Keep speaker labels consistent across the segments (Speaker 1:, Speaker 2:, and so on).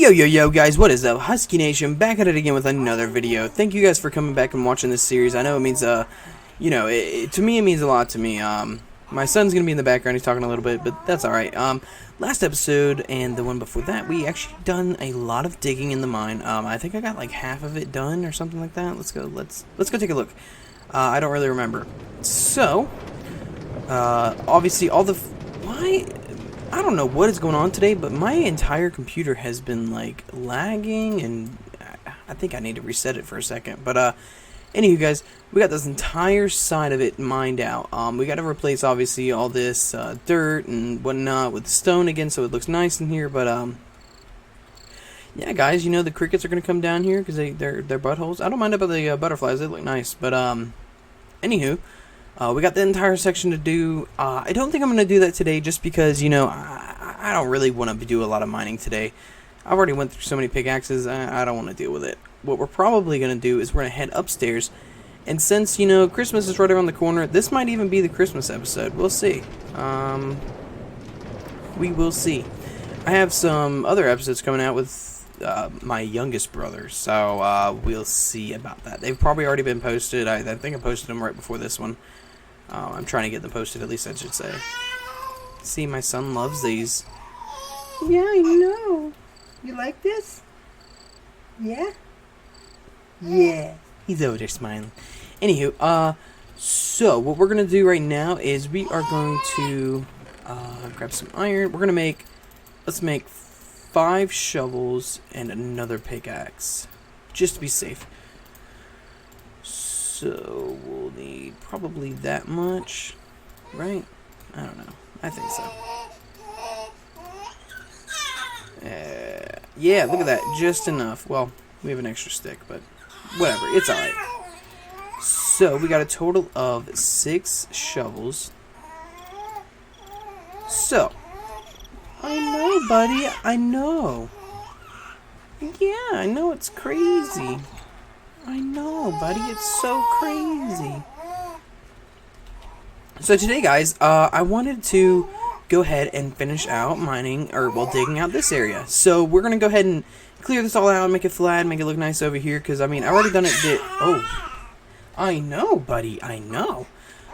Speaker 1: Yo guys, what is up? Husky Nation, back at it again with another video. Thank you guys for coming back and watching this series. I know it means to me it means a lot to me. My son's gonna be in the background, he's talking a little bit, but that's alright. Last episode and the one before that, we actually done a lot of digging in the mine. I think I got like half of it done or something like that. Let's go take a look. I don't really remember. So obviously I don't know what is going on today, but my entire computer has been like lagging, and I think I need to reset it for a second. But anywho guys, we got this entire side of it mined out. We got to replace obviously all this dirt and whatnot with stone again, so it looks nice in here. But yeah guys, you know the crickets are gonna come down here because they're buttholes. I don't mind about the butterflies, they look nice. But anywho, we got the entire section to do. I don't think I'm going to do that today just because, you know, I don't really want to do a lot of mining today. I've already went through so many pickaxes, I don't want to deal with it. What we're probably going to do is we're going to head upstairs. And since, you know, Christmas is right around the corner, this might even be the Christmas episode. We'll see. We will see. I have some other episodes coming out with my youngest brother, so we'll see about that. They've probably already been posted. I think I posted them right before this one. I'm trying to get them posted, at least I should say. See, my son loves these.
Speaker 2: Yeah, I know. You like this? Yeah? Yeah.
Speaker 1: He's over there smiling. Anywho, so what we're going to do right now is we are going to grab some iron. We're going to let's make 5 shovels and another pickaxe, just to be safe. So we'll need probably that much, right? I don't know. I think so. Yeah, look at that. Just enough. Well, we have an extra stick, but whatever. It's alright. So we got a total of 6 shovels. So, I know, buddy. I know. Yeah, I know it's crazy. I know, buddy, it's so crazy. So today, guys, I wanted to go ahead and finish out mining, or, well, digging out this area. So we're going to go ahead and clear this all out, make it flat, make it look nice over here, because, I mean, I've already done it. Oh, I know, buddy, I know.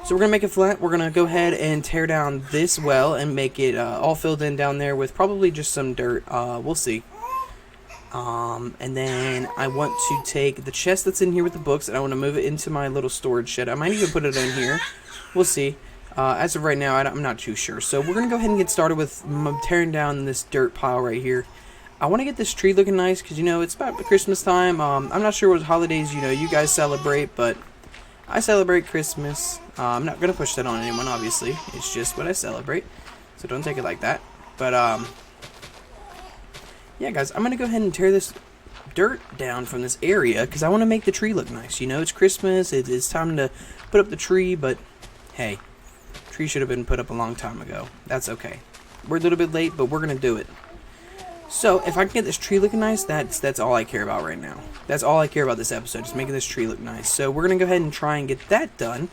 Speaker 1: So we're going to make it flat. We're going to go ahead and tear down this well and make it all filled in down there with probably just some dirt. We'll see. And then I want to take the chest that's in here with the books, and I want to move it into my little storage shed. I might even put it in here. We'll see. As of right now, I'm not too sure. So we're going to go ahead and get started with tearing down this dirt pile right here. I want to get this tree looking nice because, you know, it's about Christmas time. I'm not sure what holidays, you know, you guys celebrate, but I celebrate Christmas. I'm not going to push that on anyone, obviously. It's just what I celebrate, so don't take it like that. But, yeah, guys, I'm going to go ahead and tear this dirt down from this area because I want to make the tree look nice. You know, it's Christmas. It's time to put up the tree, but, hey, the tree should have been put up a long time ago. That's okay. We're a little bit late, but we're going to do it. So, if I can get this tree looking nice, that's all I care about right now. That's all I care about this episode, is making this tree look nice. So, we're going to go ahead and try and get that done.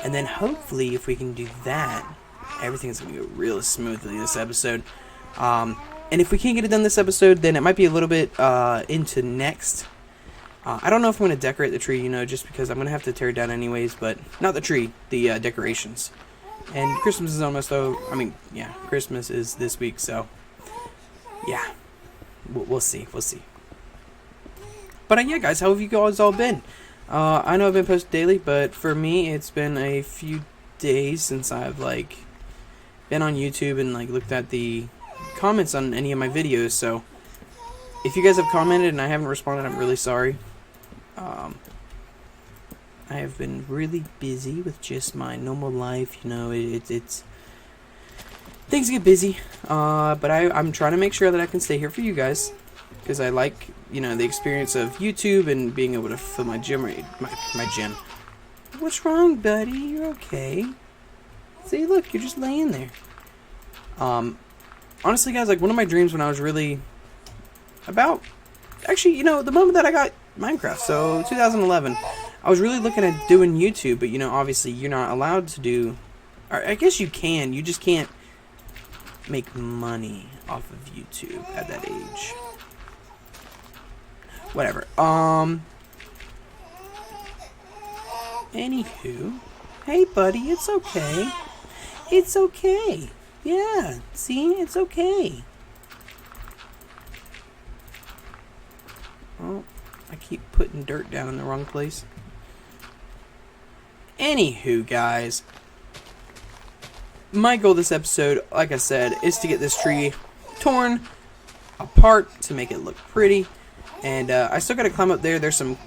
Speaker 1: And then, hopefully, if we can do that, everything's going to go real smoothly this episode. And if we can't get it done this episode, then it might be a little bit into next. I don't know if I'm going to decorate the tree, you know, just because I'm going to have to tear it down anyways. But not the tree, the decorations. And Christmas is almost over. I mean, yeah, Christmas is this week, so yeah, we'll see. We'll see. But yeah, guys, how have you guys all been? I know I've been posting daily, but for me, it's been a few days since I've like been on YouTube and like looked at the comments on any of my videos. So if you guys have commented and I haven't responded, I'm really sorry. I have been really busy with just my normal life, you know. It's things get busy, but I'm trying to make sure that I can stay here for you guys because I like, you know, the experience of YouTube and being able to fill my gym. My gym. What's wrong, buddy? You're okay. See, look, you're just laying there. Honestly, guys, like, one of my dreams when I was really actually, you know, the moment that I got Minecraft, so 2011, I was really looking at doing YouTube, but, you know, obviously you're not allowed to do, or I guess you can, you just can't make money off of YouTube at that age. Whatever. Anywho. Hey, buddy, it's okay. It's okay. Yeah, see? It's okay. Oh, I keep putting dirt down in the wrong place. Anywho, guys. My goal this episode, like I said, is to get this tree torn apart to make it look pretty. And I still got to climb up there. There's some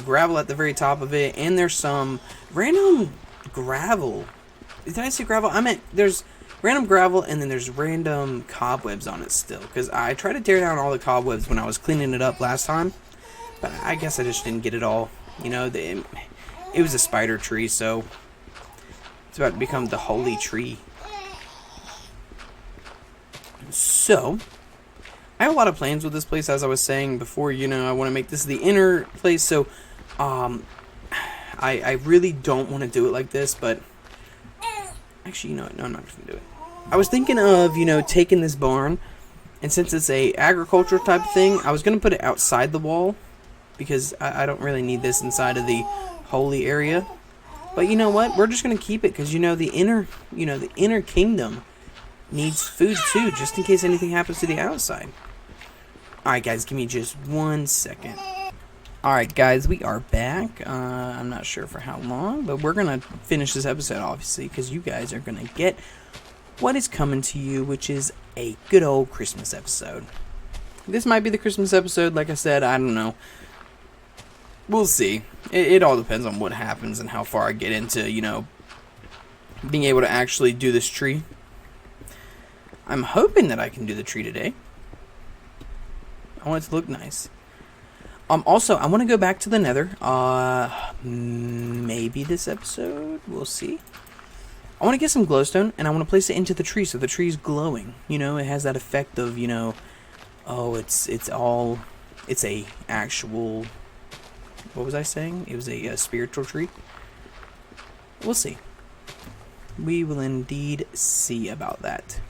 Speaker 1: gravel at the very top of it, and there's some random gravel. Did I say gravel? I meant there's random gravel, and then there's random cobwebs on it still. Because I tried to tear down all the cobwebs when I was cleaning it up last time, but I guess I just didn't get it all. You know, it was a spider tree, so it's about to become the holy tree. So I have a lot of plans with this place, as I was saying before. You know, I want to make this the inner place, so I really don't want to do it like this, but actually, you know what? No, I'm not just going to do it. I was thinking of, you know, taking this barn, and since it's a agricultural type of thing, I was going to put it outside the wall, because I don't really need this inside of the holy area. But you know what? We're just going to keep it, because, you know, the inner kingdom needs food too, just in case anything happens to the outside. Alright guys, give me just 1 second. Alright guys, we are back. I'm not sure for how long, but we're going to finish this episode, obviously, because you guys are going to get what is coming to you, which is a good old Christmas episode. This might be the Christmas episode, like I said, I don't know. We'll see. It all depends on what happens and how far I get into, you know, being able to actually do this tree. I'm hoping that I can do the tree today. I want it to look nice. Also, I want to go back to the Nether. Maybe this episode. We'll see. I want to get some glowstone, and I want to place it into the tree so the tree's glowing. You know, it has that effect of, you know, oh, it's a actual, what was I saying? It was a spiritual tree. We'll see. We will indeed see about that.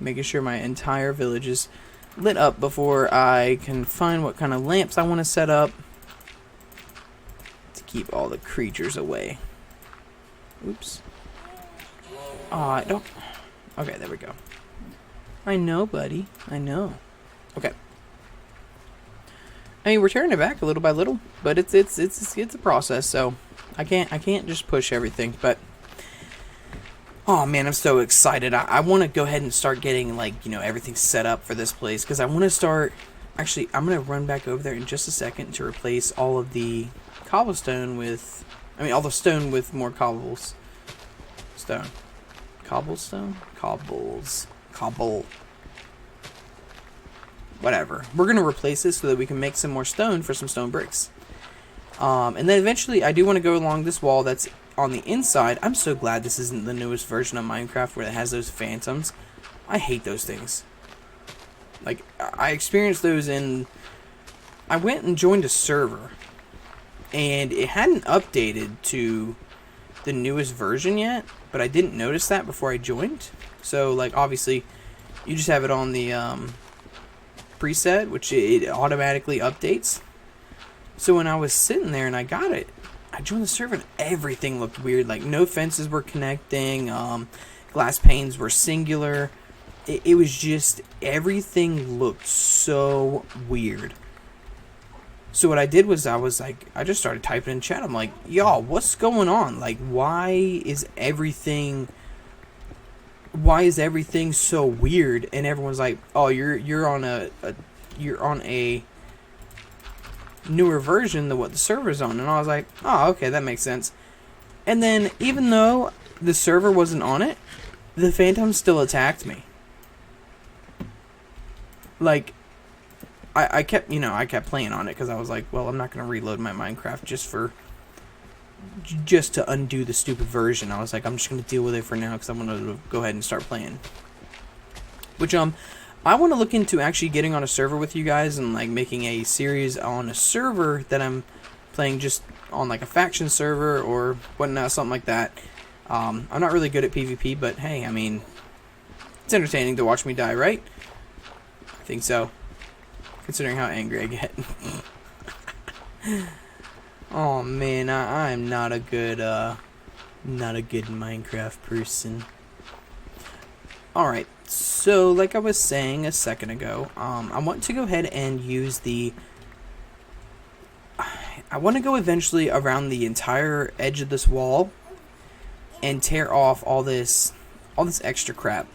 Speaker 1: Making sure my entire village is lit up before I can find what kind of lamps I want to set up to keep all the creatures away. Oops. I don't. Okay, there we go. I know, buddy. I know. Okay. I mean, we're tearing it back a little by little, but it's a process. So I can't just push everything, but. Oh man, I'm so excited. I want to go ahead and start getting, like, you know, everything set up for this place, because I want to start. Actually, I'm going to run back over there in just a second to replace all of the cobblestone with, all the stone with more cobbles. Stone. Cobblestone? Cobble. Whatever. We're going to replace this so that we can make some more stone for some stone bricks. And then eventually I do want to go along this wall that's on the inside. I'm so glad this isn't the newest version of Minecraft where it has those phantoms. I hate those things. Like, I experienced those in... I went and joined a server, and it hadn't updated to the newest version yet, but I didn't notice that before I joined. So, like, obviously, you just have it on the preset, which it automatically updates. So when I was sitting there and I got it, I joined the server and everything looked weird. Like, no fences were connecting, glass panes were singular. It was just, everything looked so weird. So what I did was I just started typing in chat. I'm like, y'all, what's going on? Like, why is everything so weird? And everyone's like, oh, you're on a newer version than what the server's on. And I was like, oh, okay, that makes sense. And then, even though the server wasn't on it, the phantoms still attacked me. Like, I kept playing on it because I was like, well, I'm not going to reload my Minecraft just to undo the stupid version. I was like, I'm just going to deal with it for now because I'm going to go ahead and start playing. Which, I want to look into actually getting on a server with you guys and, like, making a series on a server that I'm playing just on, like, a faction server or whatnot, something like that. I'm not really good at PvP, but hey, I mean, it's entertaining to watch me die, right? I think so. considering how angry I get. Oh man, I'm not a good Minecraft person. Alright, so like I was saying a second ago, I want to go ahead and use I want to go eventually around the entire edge of this wall and tear off all this extra crap.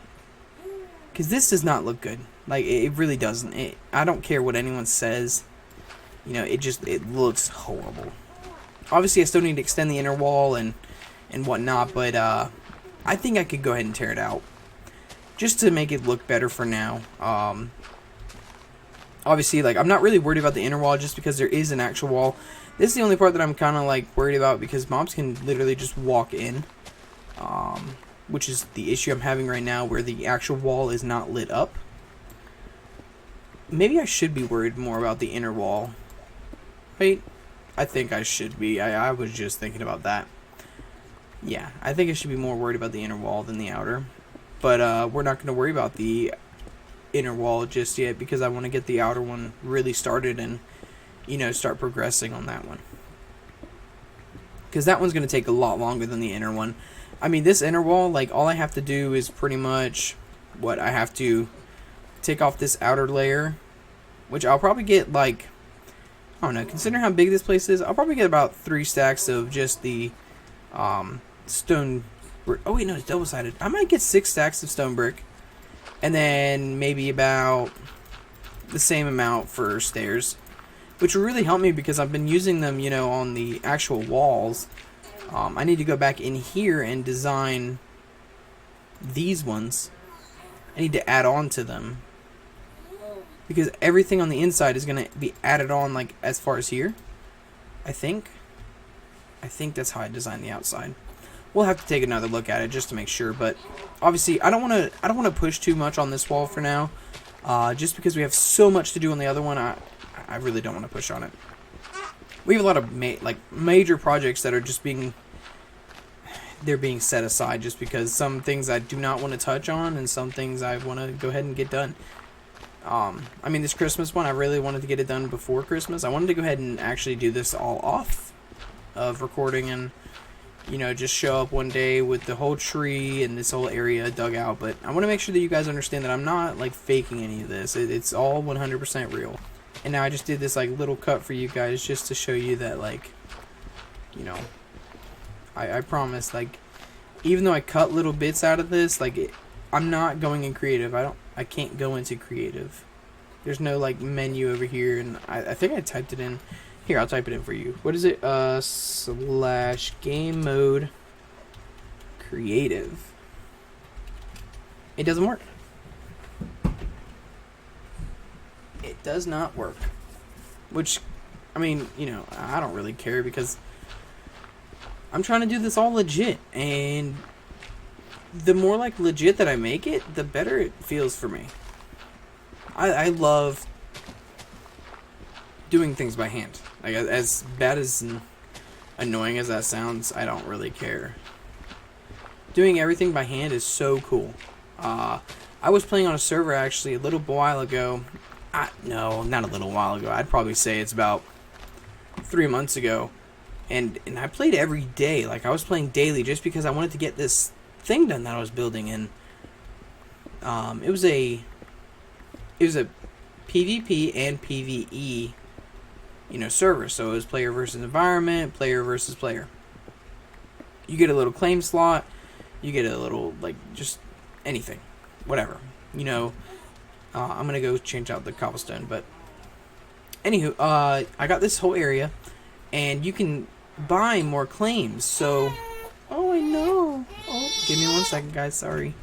Speaker 1: Because this does not look good. Like, it really doesn't. I don't care what anyone says. You know, it looks horrible. Obviously, I still need to extend the inner wall and whatnot, but I think I could go ahead and tear it out. Just to make it look better for now. Obviously, like, I'm not really worried about the inner wall just because there is an actual wall. This is the only part that I'm kind of, like, worried about because mobs can literally just walk in. Which is the issue I'm having right now where the actual wall is not lit up. Maybe I should be worried more about the inner wall. Wait, I think I should be. I was just thinking about that. Yeah, I think I should be more worried about the inner wall than the outer. But we're not going to worry about the inner wall just yet because I want to get the outer one really started and, you know, start progressing on that one. Because that one's going to take a lot longer than the inner one. I mean, this inner wall, like, all I have to do is pretty much what I have to take off this outer layer, which I'll probably get, like, I don't know, considering how big this place is, I'll probably get about 3 stacks of just the stone brick. Oh, wait, no, it's double-sided. I might get 6 stacks of stone brick, and then maybe about the same amount for stairs, which will really help me because I've been using them, you know, on the actual walls. I need to go back in here and design these ones. I need to add on to them. Because everything on the inside is going to be added on, like, as far as here. I think that's how I designed the outside. We'll have to take another look at it just to make sure. But obviously, I don't want to push too much on this wall for now. Just because we have so much to do on the other one, I really don't want to push on it. We have a lot of major projects that are just being set aside just because some things I do not want to touch on and some things I want to go ahead and get done. I mean, this Christmas one, I really wanted to get it done before Christmas. I wanted to go ahead and actually do this all off of recording and, you know, just show up one day with the whole tree and this whole area dug out. But I want to make sure that you guys understand that I'm not, like, faking any of this. It's all 100% real. And now I just did this, like, little cut for you guys just to show you that, like, you know, I promise, like, even though I cut little bits out of this, like, I'm not going in creative. I can't go into creative. There's no, like, menu over here, and I think I typed it in. Here, I'll type it in for you. What is it? / game mode creative. It doesn't work. It does not work. Which, I mean, you know, I don't really care because I'm trying to do this all legit. And the more, like, legit that I make it, the better it feels for me. I love doing things by hand. Like, as bad as annoying as that sounds, I don't really care. Doing everything by hand is so cool. I was playing on a server actually a little while ago. No, not a little while ago. I'd probably say it's about 3 months ago. And I played every day. Like, I was playing daily just because I wanted to get this thing done that I was building. And it was a PvP and PvE, you know, server. So it was player versus environment, player versus player. You get a little claim slot. You get a little, like, just anything. Whatever. You know, I'm going to go change out the cobblestone. But, anywho, I got this whole area. And you can buy more claims. So, oh, I know. Oh, give me 1 second, guys. Sorry.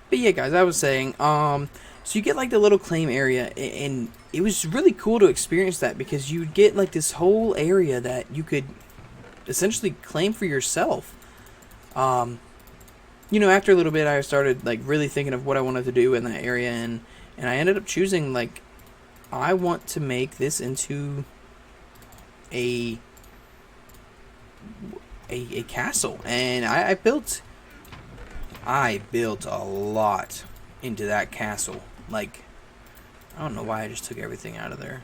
Speaker 1: But yeah, guys, I was saying, so you get, like, the little claim area, and it was really cool to experience that because you'd get, like, this whole area that you could essentially claim for yourself. You know, after a little bit, I started, like, really thinking of what I wanted to do in that area, and I ended up choosing, like, I want to make this into a castle, and I built a lot into that castle. Like, I don't know why I just took everything out of there.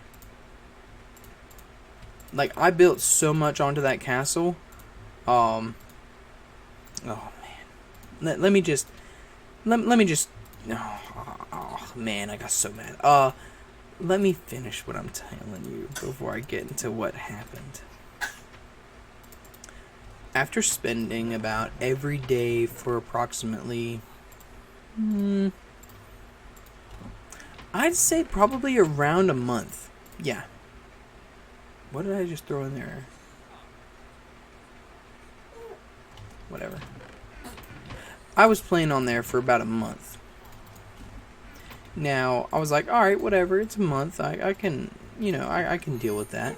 Speaker 1: Like, I built so much onto that castle. Oh, man. Let me just... Let me just... Oh, man, I got so mad. Let me finish what I'm telling you before I get into what happened. After spending about every day for approximately... I'd say probably around a month. Yeah. What did I just throw in there? Whatever. I was playing on there for about a month. Now, I was like, alright, whatever, it's a month. I can, I can deal with that.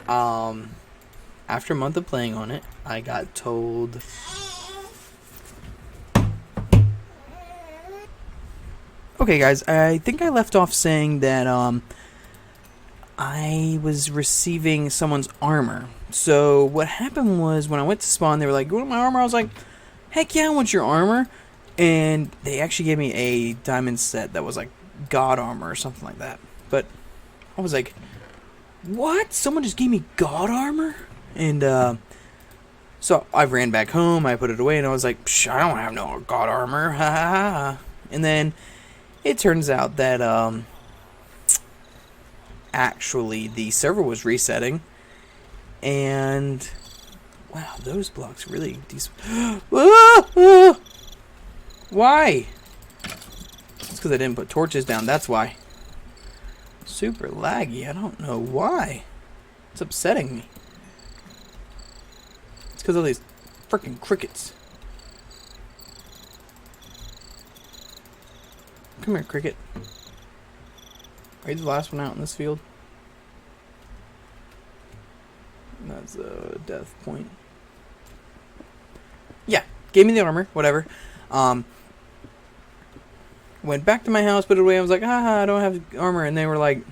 Speaker 1: After a month of playing on it, I got told... Okay, guys, I think I left off saying that, I was receiving someone's armor. So, what happened was, when I went to spawn, they were like, you want my armor? I was like, heck yeah, I want your armor. And they actually gave me a diamond set that was like God armor or something like that. But I was like, what? Someone just gave me God armor? And so I ran back home, I put it away, and I was like, psh, I don't have no God armor. Ha ha ha. And then it turns out that actually the server was resetting. And wow, those blocks really decent. Why? It's because I didn't put torches down, that's why. Super laggy, I don't know why. It's upsetting me. It's because of these freaking crickets. Come here, cricket. Are you the last one out in this field? That's a death point. Yeah, gave me the armor, whatever. Went back to my house, put it away. I was like, I don't have armor. And they were like,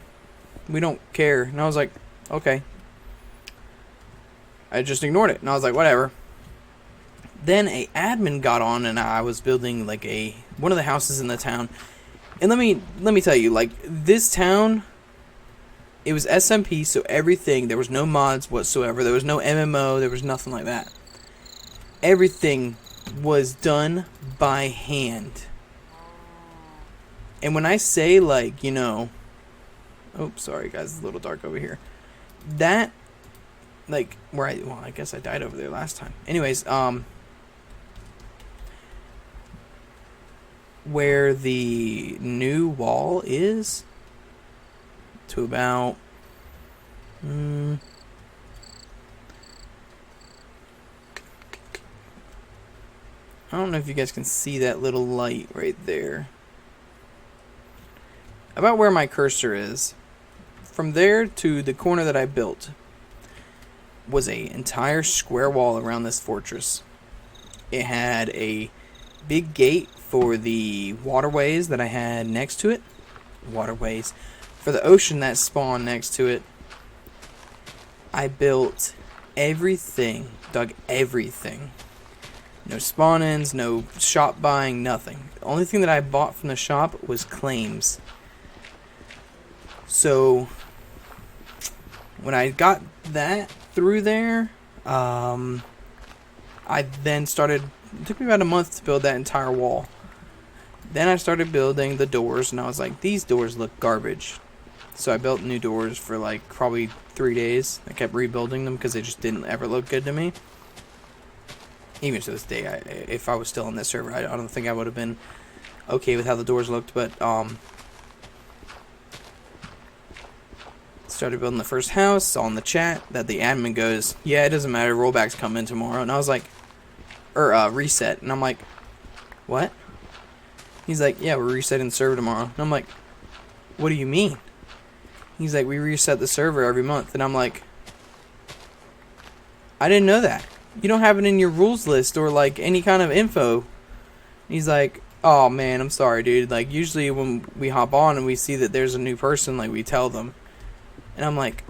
Speaker 1: we don't care. And I was like, okay. I just ignored it. And I was like, whatever. Then a admin got on, and I was building like one of the houses in the town. And let me tell you, like, this town, it was SMP, so everything, there was no mods whatsoever. There was no MMO. There was nothing like that. Everything was done by hand. And when I say, like, oh, sorry guys, it's a little dark over here. That, like, I guess I died over there last time. Anyways, where the new wall is, to about, I don't know if you guys can see that little light right there. About where my cursor is, from there to the corner that I built, was an entire square wall around this fortress. It had a big gate for the waterways that I had next to it. Waterways. For the ocean that spawned next to it. I built everything. Dug everything. No spawn-ins, no shop buying, nothing. The only thing that I bought from the shop was claims. So, when I got that through there, I then started, it took me about a month to build that entire wall. Then I started building the doors, and I was like, these doors look garbage. So I built new doors for like probably 3 days. I kept rebuilding them because they just didn't ever look good to me. Even to this day, if I was still on this server, I don't think I would have been okay with how the doors looked, but started building the first house, saw in the chat that the admin goes, yeah, it doesn't matter, rollbacks come in tomorrow. And I was like, reset. And I'm like, what? He's like, yeah, we're resetting the server tomorrow. And I'm like, what do you mean? He's like, we reset the server every month. And I'm like, I didn't know that. You don't have it in your rules list or like any kind of info. He's like, oh man, I'm sorry, dude. Like, usually when we hop on and we see that there's a new person, like, we tell them. And I'm like,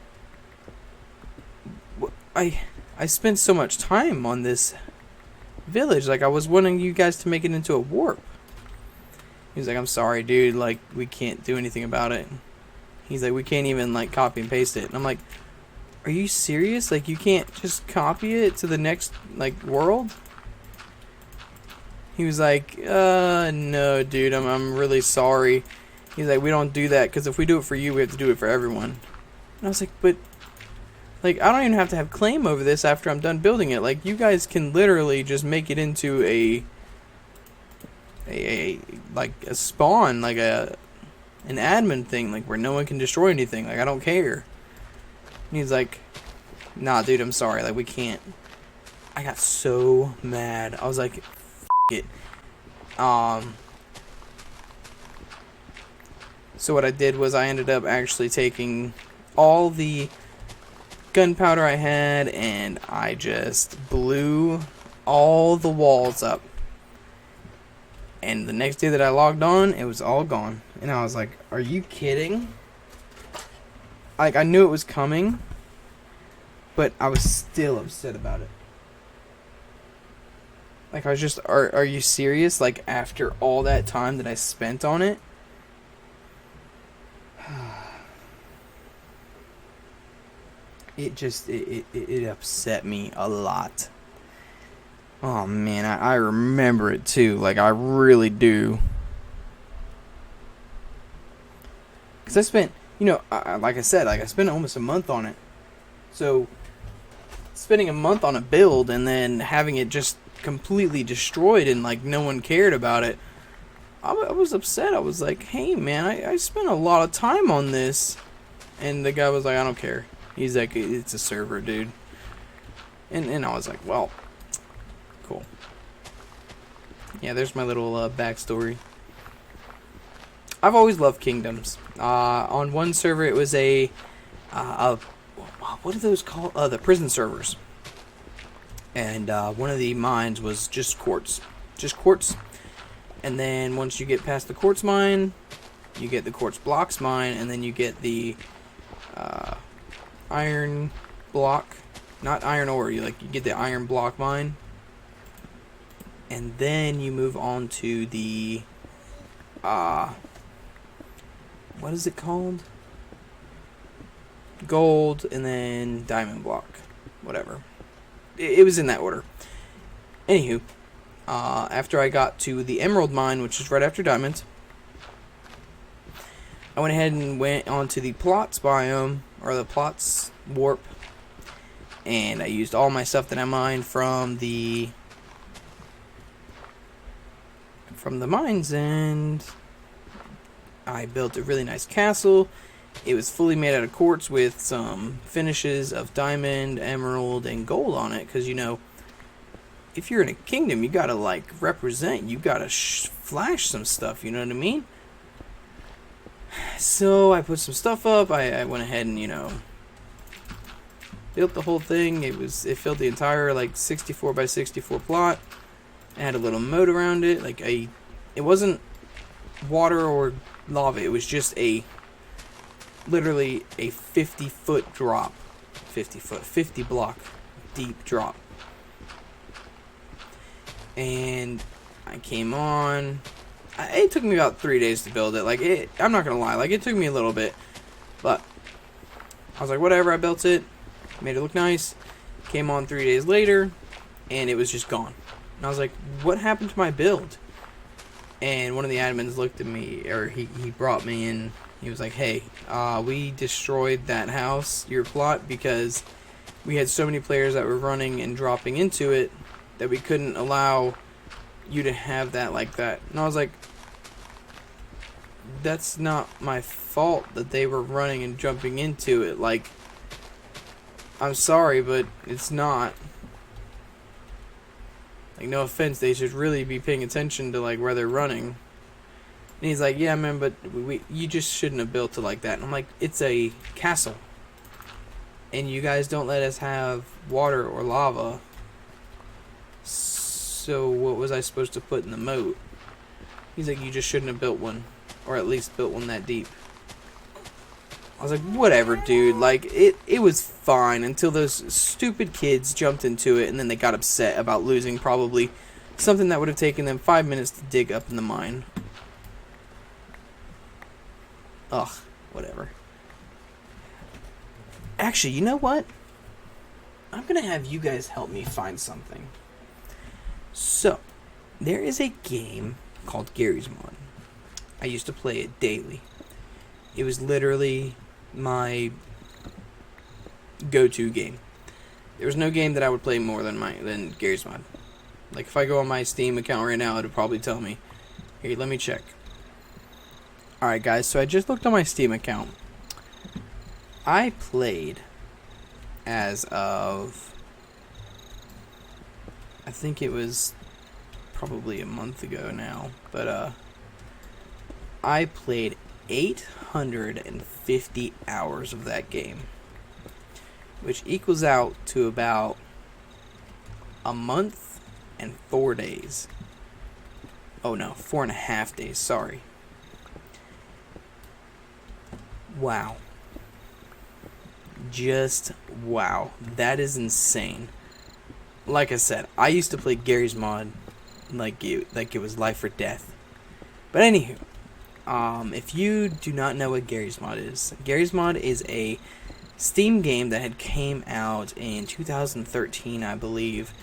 Speaker 1: I spent so much time on this village. Like, I was wanting you guys to make it into a warp. He's like, I'm sorry, dude. Like, we can't do anything about it. He's like, we can't even, like, copy and paste it. And I'm like, are you serious? Like, you can't just copy it to the next, like, world? He was like, no, dude, I'm really sorry. He's like, we don't do that, because if we do it for you, we have to do it for everyone. And I was like, but, like, I don't even have to have claim over this after I'm done building it. Like, you guys can literally just make it into a spawn, like an admin thing, like, where no one can destroy anything. Like, I don't care. And he's like, nah, dude, I'm sorry. Like, we can't. I got so mad. I was like, it. So what I did was I ended up actually taking all the gunpowder I had and I just blew all the walls up. And the next day that I logged on, it was all gone. And I was like, are you kidding? Like, I knew it was coming, but I was still upset about it. Like, I was just, are you serious? Like, after all that time that I spent on it? It upset me a lot. Oh, man, I remember it, too. Like, I really do. Because I spent, like I said, like, I spent almost a month on it. So, spending a month on a build and then having it just completely destroyed and like no one cared about it, I was upset. I was like, hey man, I spent a lot of time on this. And the guy was like, I don't care. He's like, it's a server, dude. And I was like, well, cool. Yeah, there's my little backstory. I've always loved kingdoms. On one server it was what are those called? The prison servers. And one of the mines was just quartz. Just quartz. And then once you get past the quartz mine, you get the quartz blocks mine, and then you get the iron block. Not iron ore, you get the iron block mine. And then you move on to the what is it called? Gold, and then diamond block. Whatever. It was in that order. Anywho, after I got to the emerald mine, which is right after diamonds, I went ahead and went onto the plots biome, or the plots warp, and I used all my stuff that I mined from the mines, and I built a really nice castle. It was fully made out of quartz with some finishes of diamond, emerald, and gold on it. Because, if you're in a kingdom, you gotta, represent. You gotta flash some stuff, you know what I mean? So, I put some stuff up. I went ahead and, built the whole thing. It filled the entire, 64 by 64 plot. It had a little moat around it. It wasn't water or lava. It was just literally a 50-foot drop. 50 block deep drop. And I came on. It took me about 3 days to build it. I'm not gonna lie, it took me a little bit. But I was like, whatever, I built it. Made it look nice. Came on 3 days later, and it was just gone. And I was like, what happened to my build? And one of the admins looked at me, or he brought me in. He was like, hey, we destroyed that house, your plot, because we had so many players that were running and dropping into it that we couldn't allow you to have that like that. And I was like, that's not my fault that they were running and jumping into it. I'm sorry, but it's not. No offense, they should really be paying attention to where they're running. And he's like, yeah, man, but you just shouldn't have built it like that. And I'm like, it's a castle. And you guys don't let us have water or lava. So what was I supposed to put in the moat? He's like, you just shouldn't have built one. Or at least built one that deep. I was like, whatever, dude. It was fine until those stupid kids jumped into it and then they got upset about losing probably something that would have taken them 5 minutes to dig up in the mine. Ugh, whatever. Actually, you know what? I'm going to have you guys help me find something. So, there is a game called Garry's Mod. I used to play it daily. It was literally my go-to game. There was no game that I would play more than Garry's Mod. Like, if I go on my Steam account right now, it would probably tell me. Here, let me check. Alright, guys, so I just looked on my Steam account. I played as of, I think it was probably a month ago now, but I played 850 hours of that game, which equals out to about a month and 4 days. Oh no, 4.5 days, sorry. Wow. Just wow. That is insane. Like I said, I used to play Garry's Mod like it was life or death. But anywho, if you do not know what Garry's Mod is a Steam game that had came out in 2013, I believe.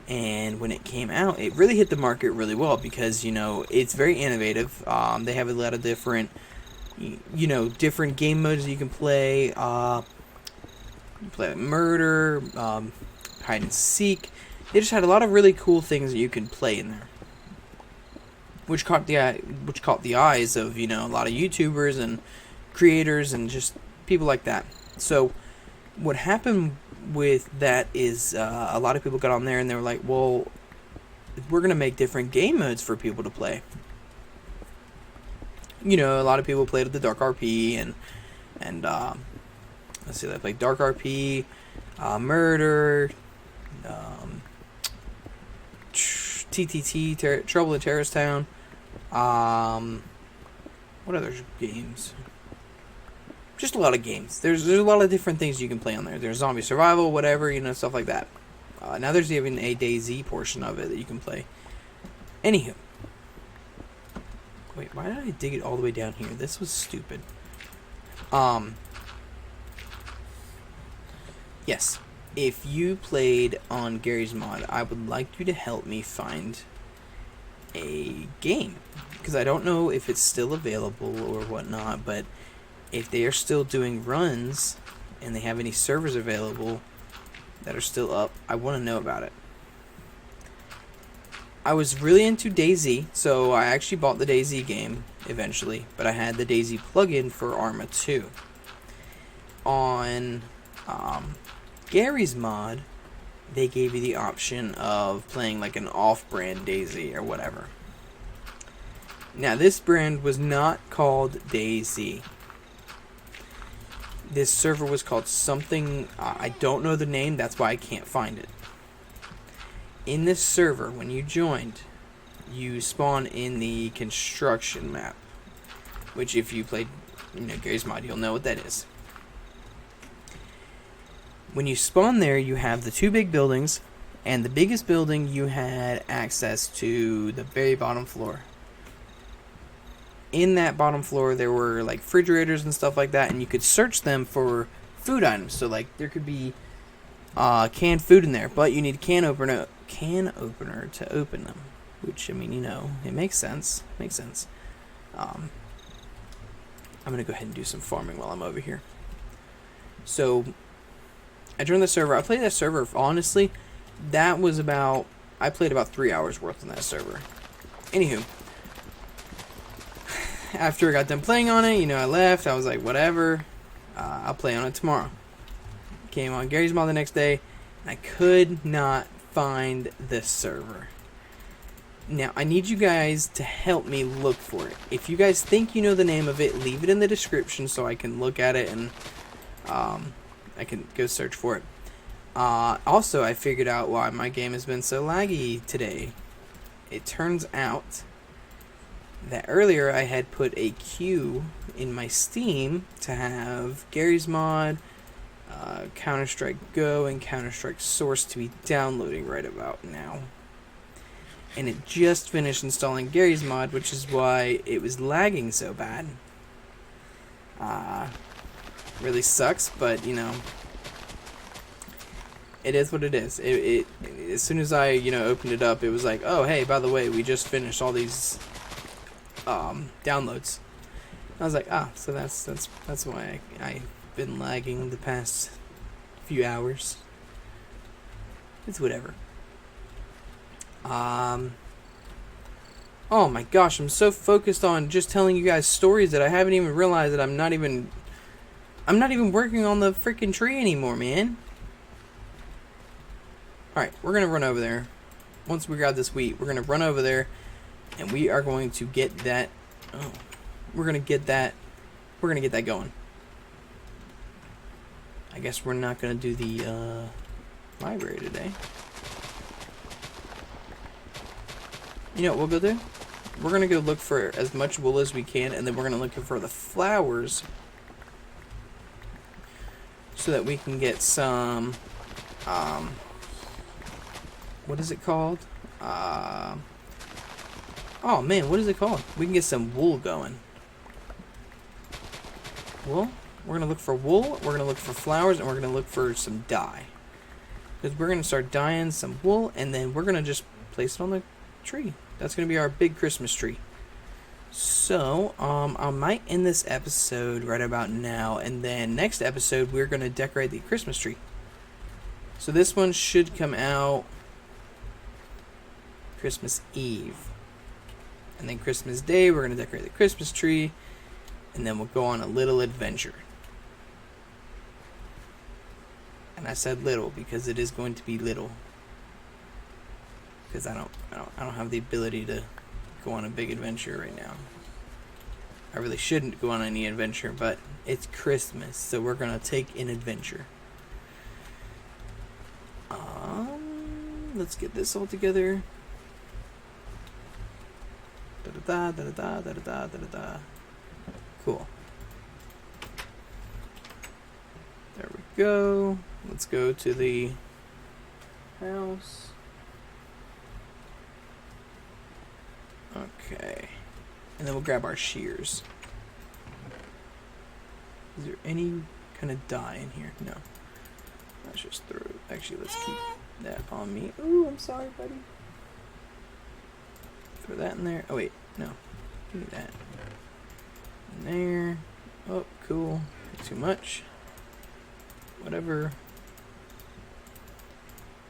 Speaker 1: And when it came out, it really hit the market really well because, you know, it's very innovative. They have a lot of different, you know, different game modes that you can play. You play murder, hide and seek. They just had a lot of really cool things that you could play in there, which caught the eyes of, you know, a lot of YouTubers and creators and just people like that. So what happened with that is a lot of people got on there and they were like, well, we're gonna make different game modes for people to play. You know, a lot of people played the Dark RP and let's see, they played Dark RP, Murder, TTT, Trouble in Terrorist Town. What other games? Just a lot of games. There's a lot of different things you can play on there. There's zombie survival, whatever, you know, stuff like that. Now there's even a DayZ portion of it that you can play. Anywho. Wait, why did I dig it all the way down here? This was stupid. Yes. If you played on Garry's Mod, I would like you to help me find a game. Because I don't know if it's still available or whatnot, but if they are still doing runs and they have any servers available that are still up, I want to know about it. I was really into DayZ, so I actually bought the DayZ game eventually, but I had the DayZ plugin for Arma 2. On Garry's Mod, they gave you the option of playing like an off-brand DayZ or whatever. Now, this brand was not called DayZ. This server was called something, I don't know the name, that's why I can't find it. In this server, when you joined, you spawn in the construction map, which if you played, you know, Garry's Mod, you'll know what that is. When you spawn there, you have the two big buildings, and the biggest building you had access to the very bottom floor. In that bottom floor, there were like refrigerators and stuff like that, and you could search them for food items. So like there could be canned food in there, but you need a can opener to open them. Which, I mean, you know, it makes sense. I'm gonna go ahead and do some farming while I'm over here. So I joined the server. I played that server, honestly, that was about, I played about 3 hours worth on that server. Anywho, after I got done playing on it, you know, I left. I was like, whatever, I'll play on it tomorrow. Came on Garry's Mod the next day, and I could not find this server. Now, I need you guys to help me look for it. If you guys think you know the name of it, leave it in the description so I can look at it and I can go search for it. Also, I figured out why my game has been so laggy today. It turns out that earlier I had put a queue in my Steam to have Garry's Mod, Counter-Strike Go, and Counter-Strike Source to be downloading right about now. And it just finished installing Garry's Mod, which is why it was lagging so bad. Really sucks, but you know, it is what it is. It as soon as I opened it up, it was like, oh hey, by the way, we just finished all these downloads. I was like, so that's why I've been lagging the past few hours. It's whatever. Oh my gosh, I'm so focused on just telling you guys stories that I haven't even realized that I'm not even working on the freaking tree anymore, man. Alright, we're gonna run over there. Once we grab this wheat, we're gonna run over there and we are going to get that we're gonna get that going. I guess we're not gonna do the library today. You know what we'll go do? We're gonna go look for as much wool as we can, and then we're gonna look for the flowers so that we can get some what is it called? Oh man, what is it called? We can get some wool going. Wool? We're gonna look for wool, we're gonna look for flowers, and we're gonna look for some dye. Because we're gonna start dyeing some wool, and then we're gonna just place it on the tree. That's gonna be our big Christmas tree. So, I might end this episode right about now, and then next episode we're gonna decorate the Christmas tree. So this one should come out Christmas Eve. And then Christmas Day we're gonna decorate the Christmas tree, and then we'll go on a little adventure. And I said little because it is going to be little. Because I don't have the ability to go on a big adventure right now. I really shouldn't go on any adventure, but it's Christmas, so we're gonna take an adventure. Let's get this all together. Da da da da da da da da da. Cool. There we go. Let's go to the house. Okay. And then we'll grab our shears. Is there any kind of dye in here? No. Let's just throw it. Actually, let's keep that on me. Ooh, I'm sorry, buddy. Throw that in there. Oh, wait. No. Give me that. In there. Oh, cool. Too much. Whatever.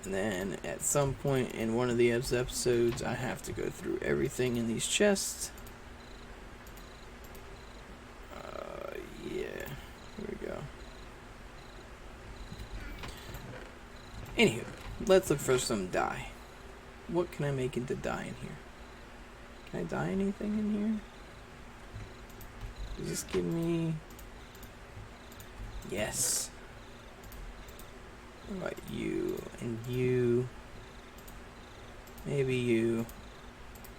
Speaker 1: And then at some point in one of these episodes, I have to go through everything in these chests. Yeah. Here we go. Anywho, let's look for some dye. What can I make into dye in here? Can I dye anything in here? Does this give me... Yes. What about you? And you. Maybe you.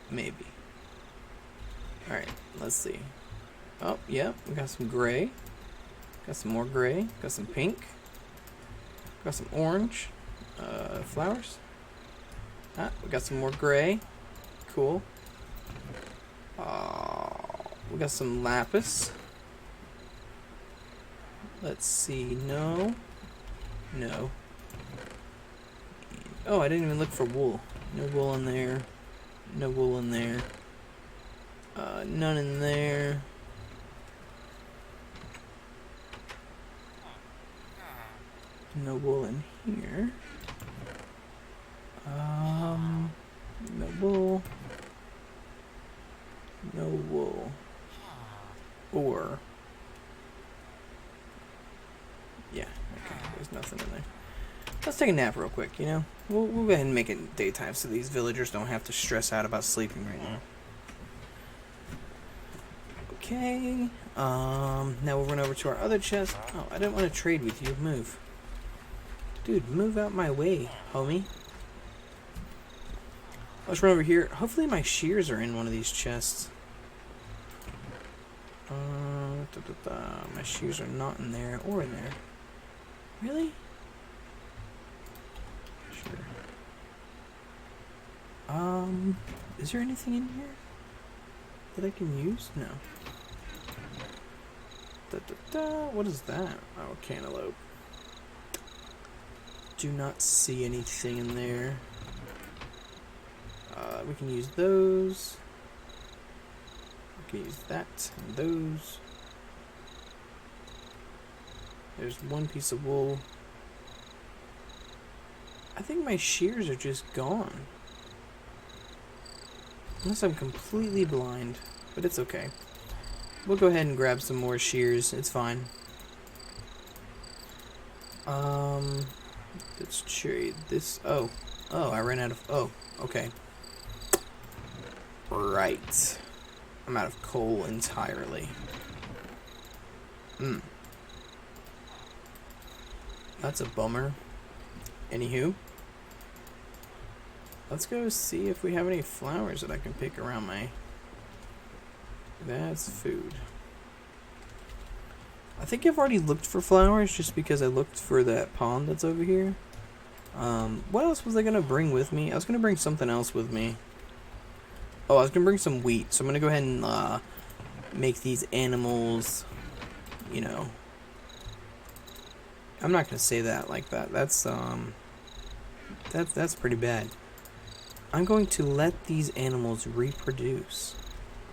Speaker 1: Maybe. Alright, let's see. Oh, yeah, we got some gray. Got some more gray. Got some pink. Got some orange. Flowers. We got some more gray. Cool. We got some lapis. Let's see. No. No. Oh, I didn't even look for wool. No wool in there. No wool in there. None in there. No wool in here. No wool. No wool. Or... Yeah, okay, there's nothing in there. Let's take a nap real quick, you know? We'll go ahead and make it daytime so these villagers don't have to stress out about sleeping right now. Okay, now we'll run over to our other chest. Oh, I didn't want to trade with you. Move. Dude, move out my way, homie. Let's run over here. Hopefully my shears are in one of these chests. My shears are not in there or in there. Really? Sure. Is there anything in here that I can use? No. What is that? Oh, cantaloupe. Do not see anything in there. We can use those. We can use that and those. There's one piece of wool. I think my shears are just gone. Unless I'm completely blind, but it's okay. We'll go ahead and grab some more shears. It's fine. Let's trade this. Oh, I ran out of. Oh, okay. Right. I'm out of coal entirely. That's a bummer. Anywho, let's go see if we have any flowers that I can pick around my... That's food. I think I've already looked for flowers just because I looked for that pond that's over here. What else was I going to bring with me? I was going to bring something else with me. Oh, I was going to bring some wheat. So I'm going to go ahead and make these animals, you know... I'm not going to say that like that. That's pretty bad. I'm going to let these animals reproduce.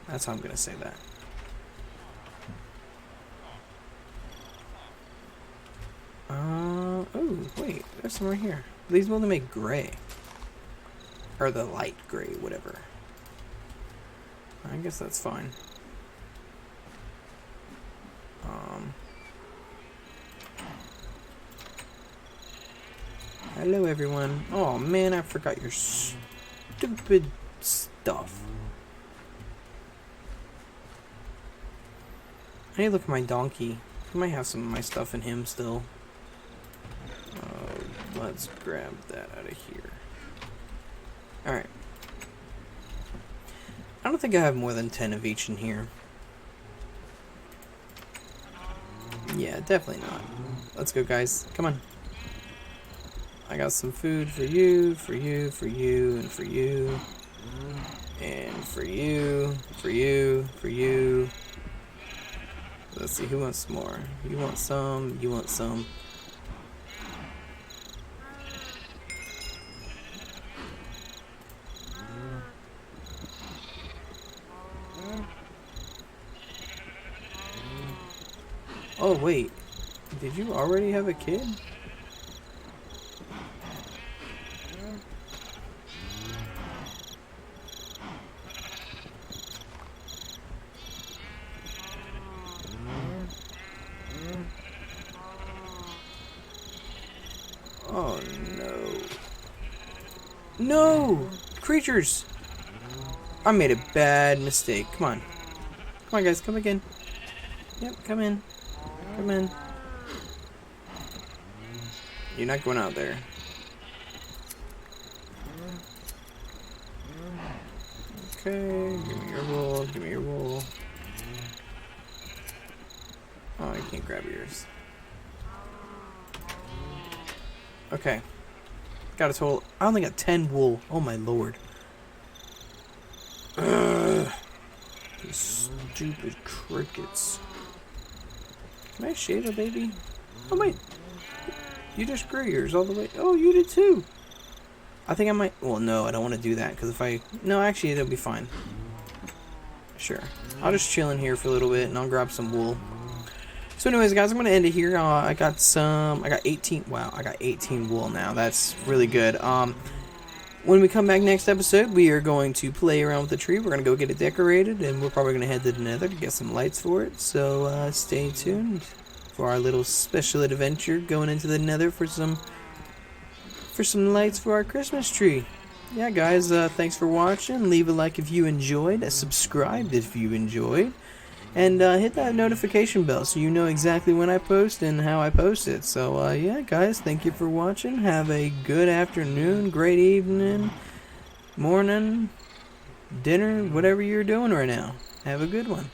Speaker 1: That's how I'm going to say that. Oh, wait. There's some right here. These will make gray. Or the light gray, whatever. I guess that's fine. Hello, everyone. Oh, man, I forgot your stupid stuff. I need to look at my donkey. I might have some of my stuff in him still. Let's grab that out of here. Alright. I don't think I have more than 10 of each in here. Yeah, definitely not. Let's go, guys. Come on. I got some food for you, for you, for you, and for you. And for you, for you, for you. Let's see, who wants more? You want some, you want some. Oh, wait. Did you already have a kid? Oh, no. No! Creatures! I made a bad mistake. Come on. Come on, guys. Come again. Yep, come in. Come in. You're not going out there. Okay, give me your wool, give me your wool. Oh, I can't grab yours. Okay. Got a total. I only got 10 wool. Oh my lord. Ugh. These stupid crickets. Can I shave a baby? Oh wait. You just grew yours all the way. Oh, you did too. I think I might. Well, no, I don't want to do that because if I. No, actually, it'll be fine. Sure. I'll just chill in here for a little bit and I'll grab some wool. So anyways, guys, I'm going to end it here. I got 18, wow, I got 18 wool now. That's really good. When we come back next episode, we are going to play around with the tree. We're going to go get it decorated, and we're probably going to head to the nether to get some lights for it. So stay tuned for our little special adventure going into the nether for some lights for our Christmas tree. Yeah, guys, thanks for watching. Leave a like if you enjoyed, subscribe if you enjoyed. And hit that notification bell so you know exactly when I post and how I post it. So, yeah, guys, thank you for watching. Have a good afternoon, great evening, morning, dinner, whatever you're doing right now. Have a good one.